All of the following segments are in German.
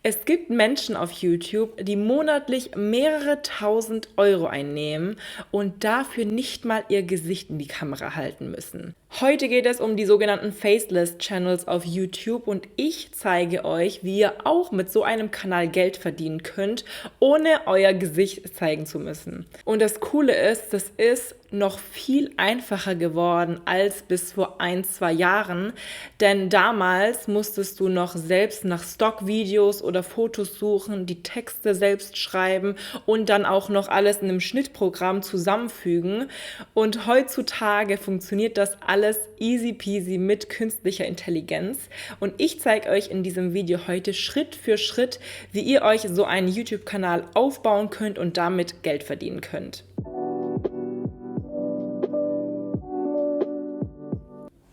Es gibt Menschen auf YouTube, die monatlich mehrere tausend Euro einnehmen und dafür nicht mal ihr Gesicht in die Kamera halten müssen. Heute geht es um die sogenannten Faceless Channels auf YouTube und ich zeige euch, wie ihr auch mit so einem Kanal Geld verdienen könnt, ohne euer Gesicht zeigen zu müssen. Und das Coole ist, das ist noch viel einfacher geworden als bis vor 1-2 Jahren, denn damals musstest du noch selbst nach Stockvideos oder Fotos suchen, die Texte selbst schreiben und dann auch noch alles in einem Schnittprogramm zusammenfügen. Und heutzutage funktioniert das alles easy peasy mit künstlicher Intelligenz. Und ich zeige euch in diesem Video heute Schritt für Schritt, wie ihr euch so einen YouTube-Kanal aufbauen könnt und damit Geld verdienen könnt.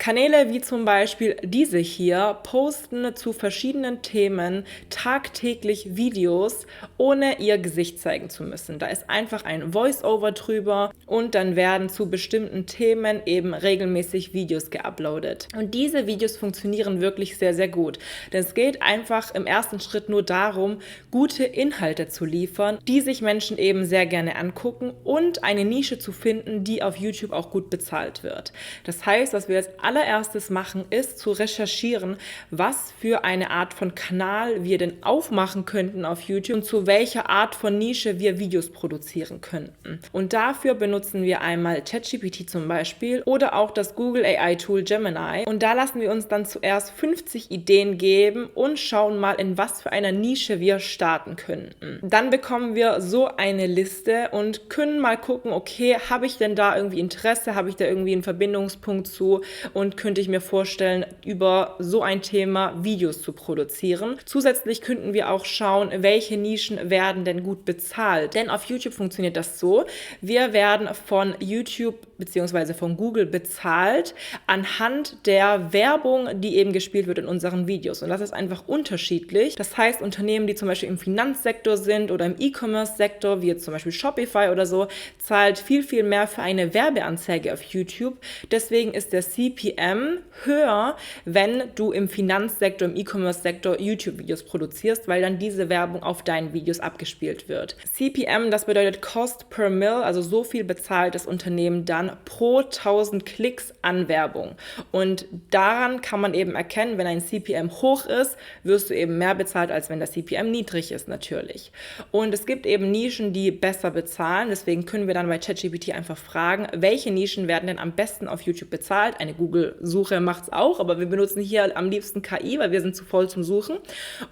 Kanäle wie zum Beispiel diese hier posten zu verschiedenen Themen tagtäglich Videos, ohne ihr Gesicht zeigen zu müssen. Da ist einfach ein Voice-Over drüber und dann werden zu bestimmten Themen eben regelmäßig Videos geuploadet. Und diese Videos funktionieren wirklich sehr, sehr gut. Denn es geht einfach im ersten Schritt nur darum, gute Inhalte zu liefern, die sich Menschen eben sehr gerne angucken und eine Nische zu finden, die auf YouTube auch gut bezahlt wird. Das heißt, was wir jetzt allererstes machen, ist zu recherchieren, was für eine Art von Kanal wir denn aufmachen könnten auf YouTube und zu welcher Art von Nische wir Videos produzieren könnten. Und dafür benutzen wir einmal ChatGPT zum Beispiel oder auch das Google AI-Tool Gemini. Und da lassen wir uns dann zuerst 50 Ideen geben und schauen mal, in was für einer Nische wir starten könnten. Dann bekommen wir so eine Liste und können mal gucken, okay, habe ich denn da irgendwie Interesse, habe ich da irgendwie einen Verbindungspunkt zu und könnte ich mir vorstellen, über so ein Thema Videos zu produzieren. Zusätzlich könnten wir auch schauen, welche Nischen werden denn gut bezahlt. Denn auf YouTube funktioniert das so, wir werden von YouTube bzw. von Google bezahlt anhand der Werbung, die eben gespielt wird in unseren Videos. Und das ist einfach unterschiedlich. Das heißt, Unternehmen, die zum Beispiel im Finanzsektor sind oder im E-Commerce-Sektor, wie jetzt zum Beispiel Shopify oder so, zahlt viel, viel mehr für eine Werbeanzeige auf YouTube. Deswegen ist der CPM höher, wenn du im Finanzsektor, im E-Commerce-Sektor YouTube-Videos produzierst, weil dann diese Werbung auf deinen Videos abgespielt wird. CPM, das bedeutet Cost per Mil, also so viel bezahlt das Unternehmen dann pro 1000 Klicks an Werbung. Und daran kann man eben erkennen, wenn ein CPM hoch ist, wirst du eben mehr bezahlt, als wenn der CPM niedrig ist natürlich. Und es gibt eben Nischen, die besser bezahlen, deswegen können wir dann bei ChatGPT einfach fragen, welche Nischen werden denn am besten auf YouTube bezahlt. Eine Google-Suche macht es auch, aber wir benutzen hier am liebsten KI, weil wir sind zu voll zum Suchen.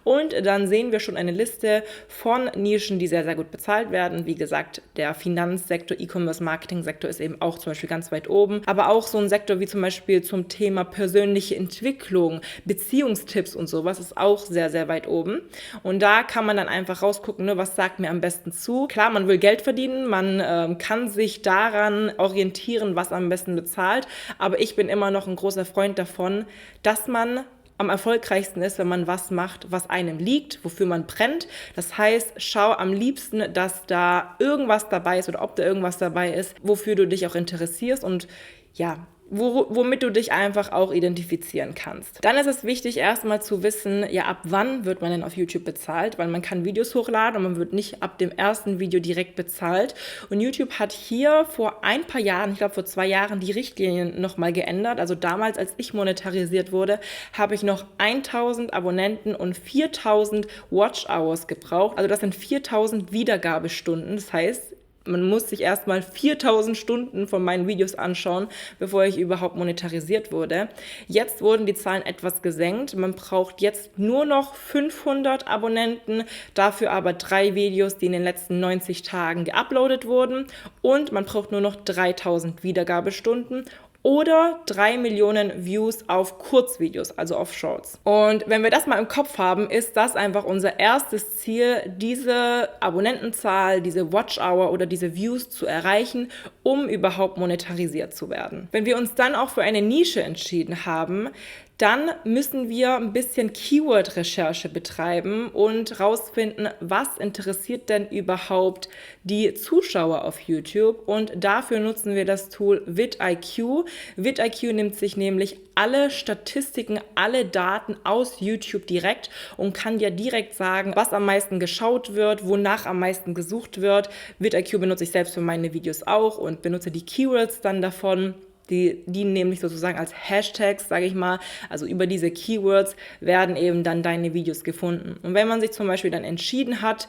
Und dann sehen wir schon eine Liste von Nischen, die sehr, sehr gut bezahlt werden. Wie gesagt, der Finanzsektor, E-Commerce-Marketing-Sektor ist eben auch zum Beispiel ganz weit oben. Aber auch so ein Sektor wie zum Beispiel zum Thema persönliche Entwicklung, Beziehungstipps und sowas ist auch sehr, sehr weit oben. Und da kann man dann einfach rausgucken, ne, was sagt mir am besten zu. Klar, man will Geld verdienen, man kann sich daran orientieren, was am besten bezahlt. Aber ich bin immer noch ein großer Freund davon, dass man am erfolgreichsten ist, wenn man was macht, was einem liegt, wofür man brennt. Das heißt, schau am liebsten, dass da irgendwas dabei ist oder ob da irgendwas dabei ist, wofür du dich auch interessierst und ja, womit du dich einfach auch identifizieren kannst. Dann ist es wichtig, erstmal zu wissen, ja, ab wann wird man denn auf YouTube bezahlt, weil man kann Videos hochladen und man wird nicht ab dem ersten Video direkt bezahlt. Und YouTube hat hier vor ein paar Jahren, ich glaube vor 2 Jahren, die Richtlinien nochmal geändert. Also damals, als ich monetarisiert wurde, habe ich noch 1000 Abonnenten und 4000 Watch-Hours gebraucht. Also das sind 4000 Wiedergabestunden. Das heißt, man muss sich erstmal 4000 Stunden von meinen Videos anschauen, bevor ich überhaupt monetarisiert wurde. Jetzt wurden die Zahlen etwas gesenkt. Man braucht jetzt nur noch 500 Abonnenten, dafür aber 3 Videos, die in den letzten 90 Tagen geuploadet wurden. Und man braucht nur noch 3000 Wiedergabestunden oder 3 Millionen Views auf Kurzvideos, also auf Shorts. Und wenn wir das mal im Kopf haben, ist das einfach unser erstes Ziel, diese Abonnentenzahl, diese Watch-Hour oder diese Views zu erreichen, um überhaupt monetarisiert zu werden. Wenn wir uns dann auch für eine Nische entschieden haben, dann müssen wir ein bisschen Keyword-Recherche betreiben und rausfinden, was interessiert denn überhaupt die Zuschauer auf YouTube. Und dafür nutzen wir das Tool vidIQ. vidIQ nimmt sich nämlich alle Statistiken, alle Daten aus YouTube direkt und kann dir direkt sagen, was am meisten geschaut wird, wonach am meisten gesucht wird. VidIQ benutze ich selbst für meine Videos auch und benutze die Keywords dann davon. Die dienen nämlich sozusagen als Hashtags, sage ich mal. Also über diese Keywords werden eben dann deine Videos gefunden. Und wenn man sich zum Beispiel dann entschieden hat,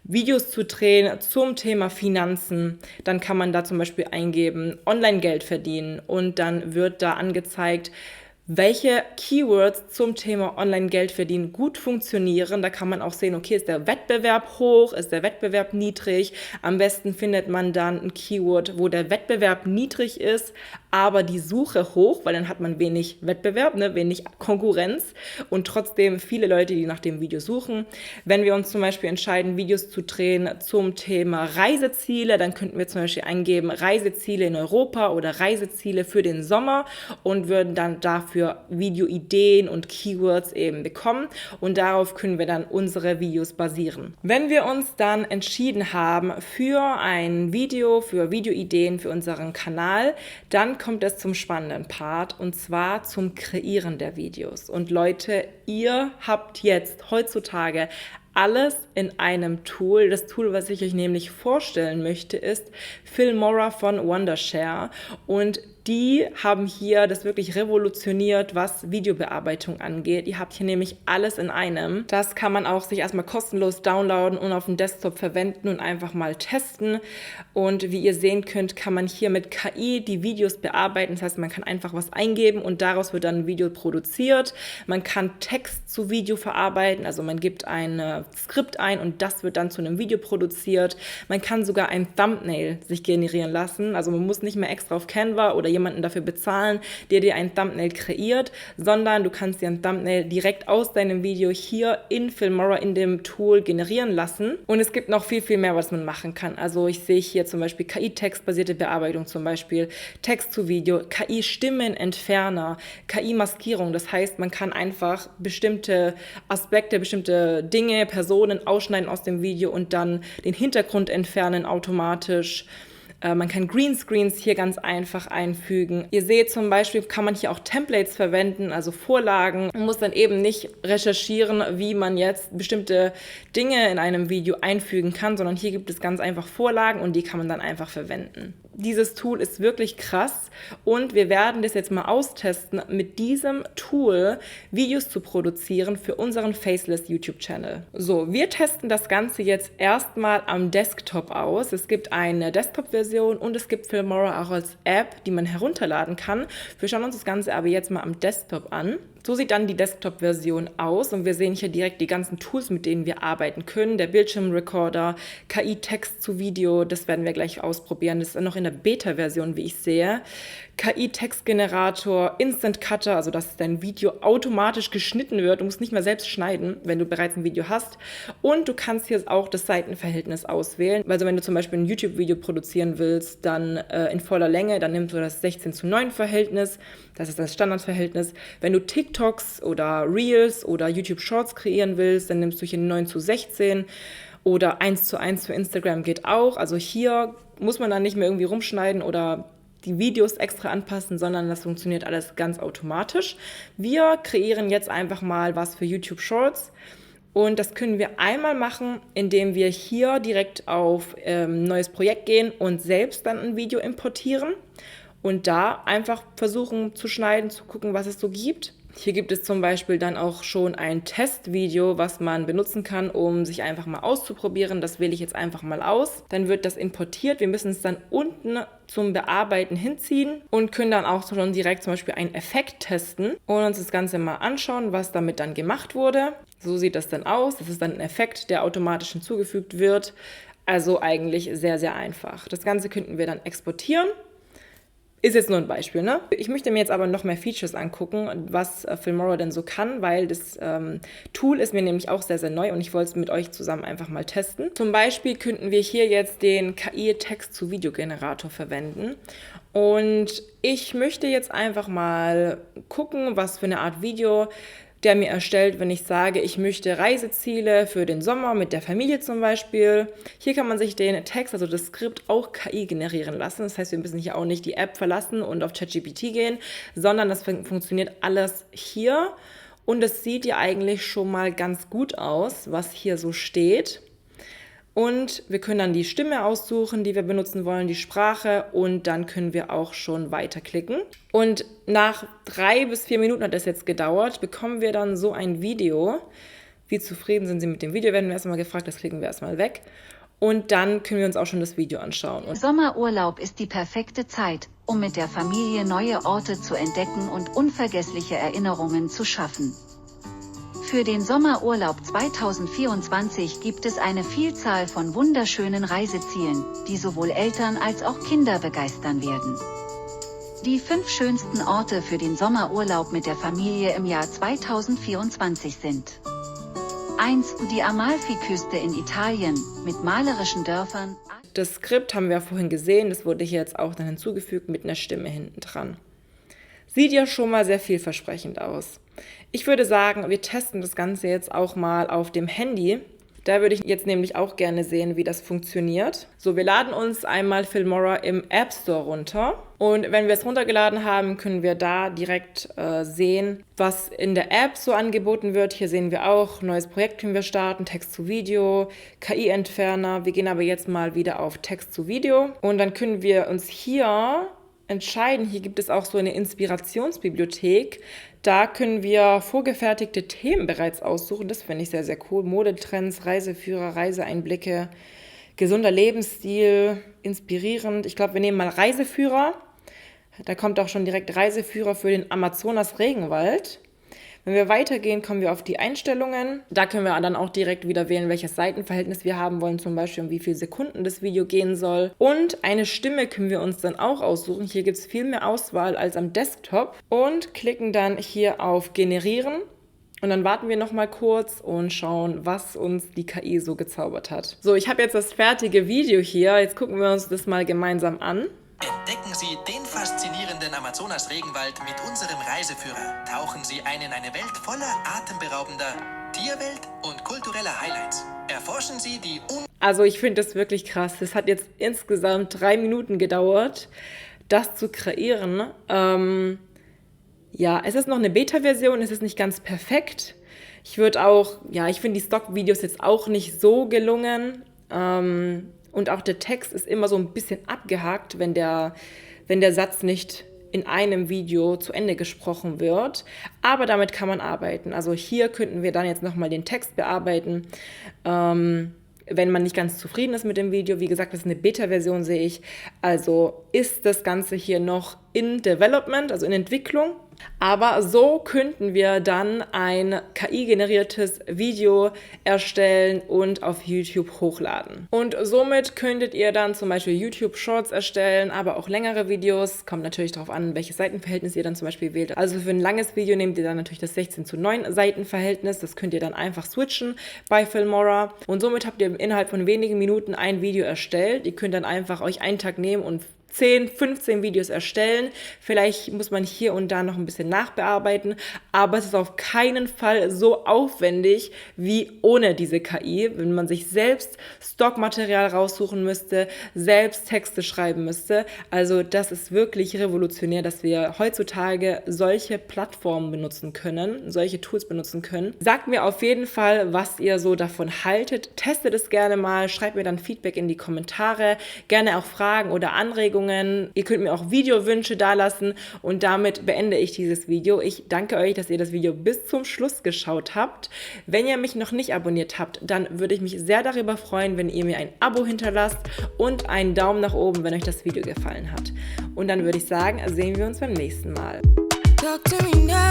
Videos zu drehen zum Thema Finanzen, dann kann man da zum Beispiel eingeben, Online-Geld verdienen und dann wird da angezeigt, welche Keywords zum Thema Online-Geld verdienen gut funktionieren. Da kann man auch sehen, okay, ist der Wettbewerb hoch, ist der Wettbewerb niedrig. Am besten findet man dann ein Keyword, wo der Wettbewerb niedrig ist, aber die Suche hoch, weil dann hat man wenig Wettbewerb, wenig Konkurrenz und trotzdem viele Leute, die nach dem Video suchen. Wenn wir uns zum Beispiel entscheiden, Videos zu drehen zum Thema Reiseziele, dann könnten wir zum Beispiel eingeben, Reiseziele in Europa oder Reiseziele für den Sommer und würden dann dafür Videoideen und Keywords eben bekommen und darauf können wir dann unsere Videos basieren. Wenn wir uns dann entschieden haben für ein Video, für Videoideen für unseren Kanal, dann kommt es zum spannenden Part und zwar zum Kreieren der Videos. Und Leute, ihr habt jetzt heutzutage alles in einem Tool. Das Tool, was ich euch nämlich vorstellen möchte, ist Filmora von Wondershare und die haben hier das wirklich revolutioniert, was Videobearbeitung angeht. Ihr habt hier nämlich alles in einem. Das kann man auch sich erstmal kostenlos downloaden und auf dem Desktop verwenden und einfach mal testen. Und wie ihr sehen könnt, kann man hier mit KI die Videos bearbeiten. Das heißt, man kann einfach was eingeben und daraus wird dann ein Video produziert. Man kann Text zu Video verarbeiten, also man gibt ein Skript ein und das wird dann zu einem Video produziert. Man kann sogar ein Thumbnail sich generieren lassen. Also man muss nicht mehr extra auf Canva oder jemanden dafür bezahlen, der dir ein Thumbnail kreiert, sondern du kannst dir ein Thumbnail direkt aus deinem Video hier in Filmora in dem Tool generieren lassen. Und es gibt noch viel, viel mehr, was man machen kann. Also ich sehe hier zum Beispiel KI-Textbasierte Bearbeitung zum Beispiel, Text zu Video, KI-Stimmenentferner, KI-Maskierung. Das heißt, man kann einfach bestimmte Aspekte, bestimmte Dinge, Personen ausschneiden aus dem Video und dann den Hintergrund entfernen automatisch. Man kann Greenscreens hier ganz einfach einfügen. Ihr seht zum Beispiel, kann man hier auch Templates verwenden, also Vorlagen. Man muss dann eben nicht recherchieren, wie man jetzt bestimmte Dinge in einem Video einfügen kann, sondern hier gibt es ganz einfach Vorlagen und die kann man dann einfach verwenden. Dieses Tool ist wirklich krass und wir werden das jetzt mal austesten, mit diesem Tool Videos zu produzieren für unseren Faceless YouTube-Channel. So, wir testen das Ganze jetzt erstmal am Desktop aus. Es gibt eine Desktop-Version und es gibt Filmora auch als App, die man herunterladen kann. Wir schauen uns das Ganze aber jetzt mal am Desktop an. So sieht dann die Desktop-Version aus und wir sehen hier direkt die ganzen Tools, mit denen wir arbeiten können. Der Bildschirmrecorder, KI-Text zu Video, das werden wir gleich ausprobieren. Das ist noch in der Beta-Version, wie ich sehe. KI-Textgenerator, Instant Cutter, also dass dein Video automatisch geschnitten wird. Du musst nicht mehr selbst schneiden, wenn du bereits ein Video hast. Und du kannst hier auch das Seitenverhältnis auswählen. Also wenn du zum Beispiel ein YouTube-Video produzieren willst, dann in voller Länge, dann nimmst du das 16:9 Verhältnis. Das ist das Standardverhältnis. Wenn du TikToks oder Reels oder YouTube Shorts kreieren willst, dann nimmst du hier 9:16 oder 1:1 für Instagram geht auch. Also hier muss man dann nicht mehr irgendwie rumschneiden oder die Videos extra anpassen, sondern das funktioniert alles ganz automatisch. Wir kreieren jetzt einfach mal was für YouTube Shorts. Und das können wir einmal machen, indem wir hier direkt auf neues Projekt gehen und selbst dann ein Video importieren und da einfach versuchen zu schneiden, zu gucken, was es so gibt. Hier gibt es zum Beispiel dann auch schon ein Testvideo, was man benutzen kann, um sich einfach mal auszuprobieren. Das wähle ich jetzt einfach mal aus. Dann wird das importiert. Wir müssen es dann unten zum Bearbeiten hinziehen und können dann auch schon direkt zum Beispiel einen Effekt testen und uns das Ganze mal anschauen, was damit dann gemacht wurde. So sieht das dann aus. Das ist dann ein Effekt, der automatisch hinzugefügt wird. Also eigentlich sehr, sehr einfach. Das Ganze könnten wir dann exportieren. Ist jetzt nur ein Beispiel, ne? Ich möchte mir jetzt aber noch mehr Features angucken, was Filmora denn so kann, weil das Tool ist mir nämlich auch sehr, sehr neu und ich wollte es mit euch zusammen einfach mal testen. Zum Beispiel könnten wir hier jetzt den KI-Text-zu-Video-Generator verwenden und ich möchte jetzt einfach mal gucken, was für eine Art Video der mir erstellt, wenn ich sage, ich möchte Reiseziele für den Sommer mit der Familie zum Beispiel. Hier kann man sich den Text, also das Skript, auch KI generieren lassen. Das heißt, wir müssen hier auch nicht die App verlassen und auf ChatGPT gehen, sondern das funktioniert alles hier. Und es sieht ja eigentlich schon mal ganz gut aus, was hier so steht. Und wir können dann die Stimme aussuchen, die wir benutzen wollen, die Sprache, und dann können wir auch schon weiterklicken. Und nach 3 bis 4 Minuten hat das jetzt gedauert, bekommen wir dann so ein Video. Wie zufrieden sind Sie mit dem Video, werden wir erstmal gefragt, das klicken wir erstmal weg. Und dann können wir uns auch schon das Video anschauen. Sommerurlaub ist die perfekte Zeit, um mit der Familie neue Orte zu entdecken und unvergessliche Erinnerungen zu schaffen. Für den Sommerurlaub 2024 gibt es eine Vielzahl von wunderschönen Reisezielen, die sowohl Eltern als auch Kinder begeistern werden. Die 5 schönsten Orte für den Sommerurlaub mit der Familie im Jahr 2024 sind: 1. Die Amalfiküste in Italien, mit malerischen Dörfern. Das Skript haben wir vorhin gesehen, das wurde hier jetzt auch dann hinzugefügt mit einer Stimme hinten dran. Sieht ja schon mal sehr vielversprechend aus. Ich würde sagen, wir testen das Ganze jetzt auch mal auf dem Handy. Da würde ich jetzt nämlich auch gerne sehen, wie das funktioniert. So, wir laden uns einmal Filmora im App Store runter. Und wenn wir es runtergeladen haben, können wir da direkt sehen, was in der App so angeboten wird. Hier sehen wir auch, neues Projekt können wir starten, Text zu Video, KI-Entferner. Wir gehen aber jetzt mal wieder auf Text zu Video. Und dann können wir uns hier entscheiden. Hier gibt es auch so eine Inspirationsbibliothek. Da können wir vorgefertigte Themen bereits aussuchen. Das finde ich sehr, sehr cool. Modetrends, Reiseführer, Reiseeinblicke, gesunder Lebensstil, inspirierend. Ich glaube, wir nehmen mal Reiseführer. Da kommt auch schon direkt Reiseführer für den Amazonas-Regenwald. Wenn wir weitergehen, kommen wir auf die Einstellungen. Da können wir dann auch direkt wieder wählen, welches Seitenverhältnis wir haben wollen, zum Beispiel um wie viele Sekunden das Video gehen soll. Und eine Stimme können wir uns dann auch aussuchen. Hier gibt es viel mehr Auswahl als am Desktop. Und klicken dann hier auf Generieren. Und dann warten wir nochmal kurz und schauen, was uns die KI so gezaubert hat. So, ich habe jetzt das fertige Video hier. Jetzt gucken wir uns das mal gemeinsam an. Entdecken Sie den faszinierenden Amazonas-Regenwald mit unserem Reiseführer. Tauchen Sie ein in eine Welt voller atemberaubender Tierwelt und kultureller Highlights. Erforschen Sie die Also ich finde das wirklich krass. Das hat jetzt insgesamt 3 Minuten gedauert, das zu kreieren. Ja, es ist noch eine Beta-Version, es ist nicht ganz perfekt. Ich finde die Stock-Videos jetzt auch nicht so gelungen. Und auch der Text ist immer so ein bisschen abgehakt, wenn der Satz nicht in einem Video zu Ende gesprochen wird. Aber damit kann man arbeiten. Also hier könnten wir dann jetzt nochmal den Text bearbeiten, wenn man nicht ganz zufrieden ist mit dem Video. Wie gesagt, das ist eine Beta-Version, sehe ich. Also ist das Ganze hier noch in Development, also in Entwicklung. Aber so könnten wir dann ein KI-generiertes Video erstellen und auf YouTube hochladen. Und somit könntet ihr dann zum Beispiel YouTube-Shorts erstellen, aber auch längere Videos. Kommt natürlich darauf an, welches Seitenverhältnis ihr dann zum Beispiel wählt. Also für ein langes Video nehmt ihr dann natürlich das 16:9 Seitenverhältnis. Das könnt ihr dann einfach switchen bei Filmora. Und somit habt ihr innerhalb von wenigen Minuten ein Video erstellt. Ihr könnt dann einfach euch einen Tag nehmen und 10, 15 Videos erstellen. Vielleicht muss man hier und da noch ein bisschen nachbearbeiten, aber es ist auf keinen Fall so aufwendig wie ohne diese KI, wenn man sich selbst Stockmaterial raussuchen müsste, selbst Texte schreiben müsste. Also das ist wirklich revolutionär, dass wir heutzutage solche Plattformen benutzen können, solche Tools benutzen können. Sagt mir auf jeden Fall, was ihr so davon haltet. Testet es gerne mal, schreibt mir dann Feedback in die Kommentare, gerne auch Fragen oder Anregungen. Ihr könnt mir auch Videowünsche dalassen und damit beende ich dieses Video. Ich danke euch, dass ihr das Video bis zum Schluss geschaut habt. Wenn ihr mich noch nicht abonniert habt, dann würde ich mich sehr darüber freuen, wenn ihr mir ein Abo hinterlasst und einen Daumen nach oben, wenn euch das Video gefallen hat. Und dann würde ich sagen, sehen wir uns beim nächsten Mal. Talk to me now.